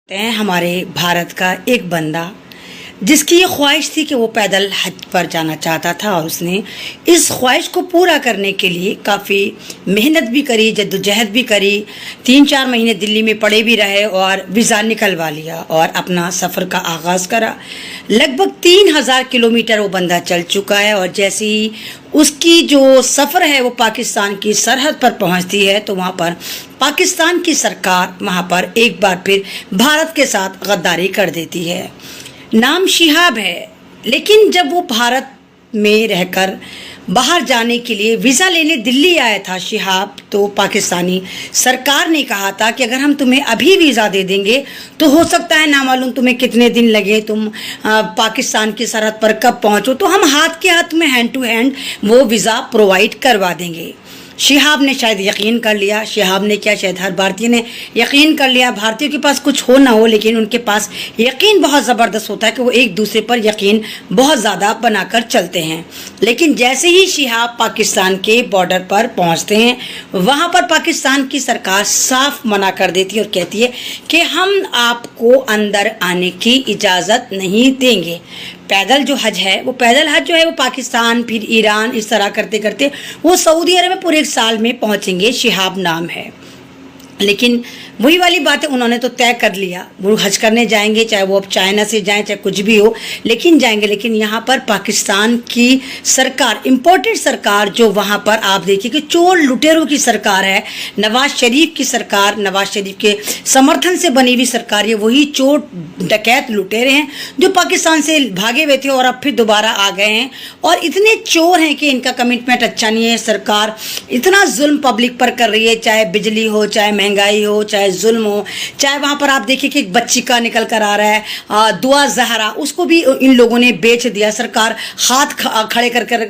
हैं हमारे भारत का एक बंदा जिसकी ये ख्वाहिश थी कि वो पैदल हज पर जाना चाहता था और उसने इस ख्वाहिश को पूरा करने के लिए काफ़ी मेहनत भी करी, जद्दोजहद भी करी। 3-4 महीने दिल्ली में पड़े भी रहे और वीज़ा निकलवा लिया और अपना सफ़र का आगाज़ करा। लगभग 3000 किलोमीटर वो बंदा चल चुका है और जैसे ही उसकी जो सफ़र है वो पाकिस्तान की सरहद पर पहुंचती है तो वहाँ पर पाकिस्तान की सरकार वहाँ पर एक बार फिर भारत के साथ गद्दारी कर देती है। नाम शिहाब है, लेकिन जब वो भारत में रहकर बाहर जाने के लिए वीज़ा लेने दिल्ली आया था शिहाब, तो पाकिस्तानी सरकार ने कहा था कि अगर हम तुम्हें अभी वीज़ा दे देंगे तो हो सकता है ना मालूम तुम्हें कितने दिन लगे, तुम पाकिस्तान की सरहद पर कब पहुंचो, तो हम हाथ के हाथ में हैंड टू हैंड वो वीज़ा प्रोवाइड करवा देंगे। शिहाब ने शायद यकीन कर लिया, शिहाब ने क्या शायद हर भारतीय ने यकीन कर लिया। भारतीयों के पास कुछ हो ना हो लेकिन उनके पास यकीन बहुत ज़बरदस्त होता है कि वो एक दूसरे पर यकीन बहुत ज़्यादा बनाकर चलते हैं। लेकिन जैसे ही शिहाब पाकिस्तान के बॉर्डर पर पहुंचते हैं वहाँ पर पाकिस्तान की सरकार साफ मना कर देती है और कहती है कि हम आपको अंदर आने की इजाज़त नहीं देंगे। पैदल जो हज है वो पैदल हज जो है वो पाकिस्तान फिर ईरान इस तरह करते करते वो सऊदी अरब में पूरे एक साल में पहुंचेंगे। शिहाब नाम है, लेकिन वही वाली बात है, उन्होंने तो तय कर लिया वो हज करने जाएंगे, चाहे वो अब चाइना से जाएं चाहे कुछ भी हो, लेकिन जाएंगे। लेकिन यहाँ पर पाकिस्तान की सरकार, इम्पोर्टेड सरकार, जो वहाँ पर आप देखिए कि चोर लुटेरों की सरकार है, नवाज शरीफ की सरकार, नवाज शरीफ के समर्थन से बनी हुई सरकार, ये वही चोर डकैत लुटेरे हैं जो पाकिस्तान से भागे हुए थे और अब फिर दोबारा आ गए हैं और इतने चोर हैं कि इनका कमिटमेंट अच्छा नहीं है। सरकार इतना जुल्म पब्लिक पर कर रही है, चाहे बिजली हो, चाहे महंगाई हो, चाहे जुल्म हो, चाहे वहाँ पर आप देखिए कि एक बच्ची का निकल कर आ रहा है दुआ जहरा, उसको भी इन लोगों ने बेच दिया। सरकार हाथ खड़े कर कर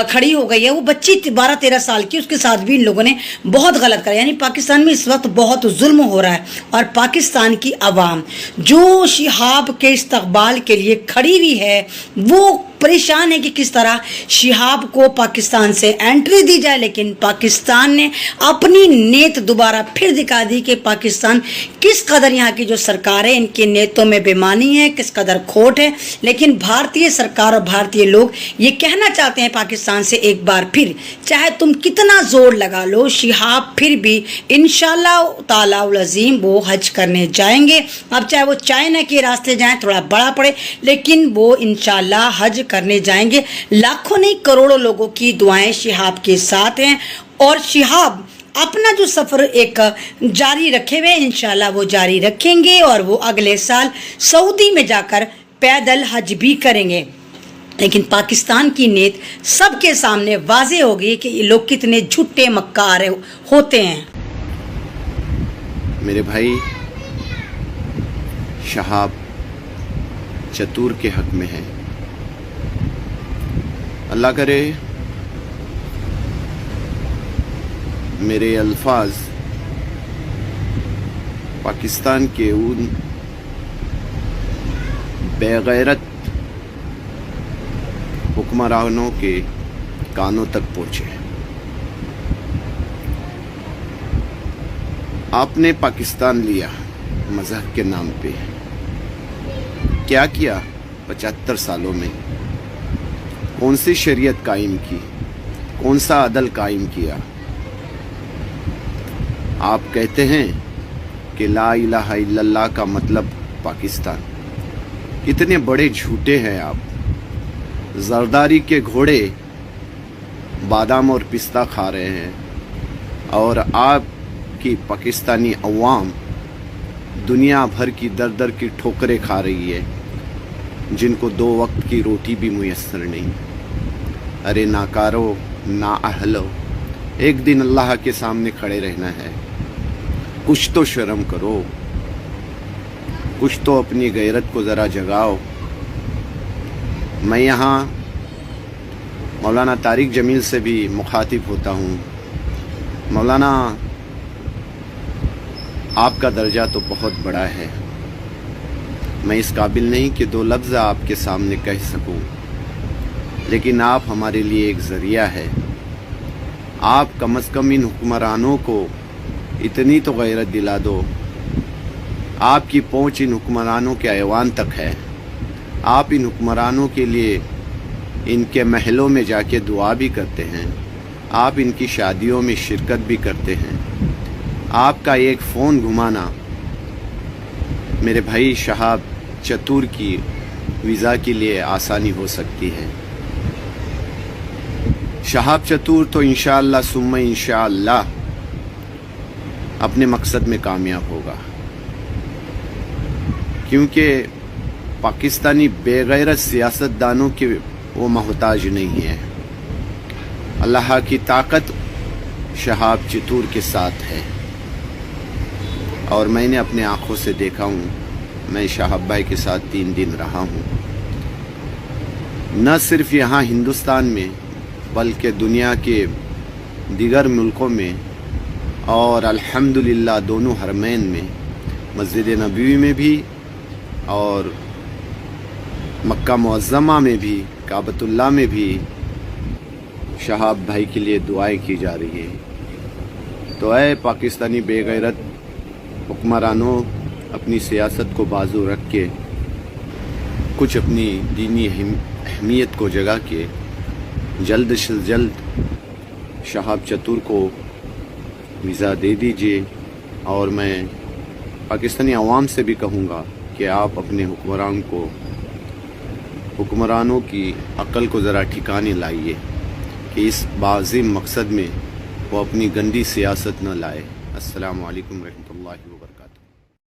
खड़ी हो गई है। वो बच्ची 12-13 साल की, उसके साथ भी इन लोगों ने बहुत गलत करा। यानी पाकिस्तान में इस वक्त बहुत जुल्म हो रहा है और पाकिस्तान की आवाम जो शिहाब के इस्तकबाल के लिए खड़ी हुई है वो परेशान है कि किस तरह शिहाब को पाकिस्तान से एंट्री दी जाए। लेकिन पाकिस्तान ने अपनी नीयत दोबारा फिर दिखा दी कि पाकिस्तान किस कदर, यहाँ की जो सरकार है इनके नीयतों में बेईमानी है, किस कदर खोट है। लेकिन भारतीय सरकार और भारतीय लोग ये कहना चाहते हैं पाकिस्तान से एक बार फिर, चाहे तुम कितना जोर लगा लो, शिहाब फिर भी इंशाअल्लाह ताला अज़ीम वो हज करने जाएंगे। अब चाहे वो चाइना के रास्ते जाएं, थोड़ा बड़ा पड़े, लेकिन वो इंशाअल्लाह हज करने जाएंगे। लाखों नहीं करोड़ों लोगों की दुआएं शिहाब के साथ हैं और शिहाब अपना जो सफ़र एक जारी रखे हुए इंशाल्लाह वो जारी रखेंगे और वो अगले साल सऊदी में जाकर पैदल हज भी करेंगे। लेकिन पाकिस्तान की नीयत सबके सामने वाज़े हो गई कि ये लोग कितने झूठे मक्कार होते हैं। मेरे भाई शहाब चतुर के हक में है। अल्लाह करे मेरे अल्फाज पाकिस्तान के उन बेगैरत हुक्मरानों के कानों तक पहुँचे। आपने पाकिस्तान लिया मज़हब के नाम पे, क्या किया 75 सालों में? कौन सी शरीयत कायम की, कौन सा अदल कायम किया? आप कहते हैं कि ला इलाहा इल्लल्लाह का मतलब पाकिस्तान। कितने बड़े झूठे हैं आप। जरदारी के घोड़े बादाम और पिस्ता खा रहे हैं और आपकी पाकिस्तानी अवाम दुनिया भर की दर दर की ठोकरें खा रही है, जिनको 2 वक्त की रोटी भी मुयस्सर नहीं। अरे नाकारो ना अहलो, एक दिन अल्लाह के सामने खड़े रहना है, कुछ तो शर्म करो, कुछ तो अपनी गैरत को ज़रा जगाओ। मैं यहाँ मौलाना तारिक जमील से भी मुखातिब होता हूँ। मौलाना, आपका दर्जा तो बहुत बड़ा है, मैं इस काबिल नहीं कि 2 लफ्ज़ आपके सामने कह सकूं, लेकिन आप हमारे लिए एक ज़रिया है। आप कम अज़ कम इन हुक्मरानों को इतनी तो गैरत दिला दो, آپ کی پہنچ ان حکمرانوں کے ایوان تک ہے. آپ ان حکمرانوں کے لیے ان کے محلوں میں جا کے دعا بھی کرتے ہیں. آپ ان کی شادیوں میں شرکت بھی کرتے ہیں. آپ کا ایک فون گھمانا میرے بھائی شہاب چتور کی ویزا کے لیے آسانی ہو سکتی ہے. شہاب چتور تو انشاءاللہ ثم انشاءاللہ اپنے مقصد میں کامیاب ہوگا، کیونکہ پاکستانی بے غیرت سیاستدانوں کے وہ محتاج نہیں ہے. اللہ کی طاقت شہاب چتور کے ساتھ ہے، اور میں نے اپنے آنکھوں سے دیکھا ہوں. میں شہاب بھائی کے ساتھ 3 دن رہا ہوں، نہ صرف یہاں ہندوستان میں بلکہ دنیا کے دیگر ملکوں میں، اور الحمدللہ دونوں حرمین میں، مسجد نبوی میں بھی اور مکہ معظمہ میں بھی، کعبۃ اللہ میں بھی شہاب بھائی کے لیے دعائیں کی جا رہی ہیں. تو اے پاکستانی بے غیرت حکمرانوں، اپنی سیاست کو بازو رکھ کے کچھ اپنی دینی اہمیت کو جگا کے جلد سے جلد شہاب چتور کو ویزا دے دیجیے. اور میں پاکستانی عوام سے بھی کہوں گا کہ آپ اپنے حکمرانوں کی عقل کو ذرا ٹھکانے لائیے کہ اس باعظیم مقصد میں وہ اپنی گندی سیاست نہ لائے. السلام علیکم ورحمۃ اللہ وبرکاتہ.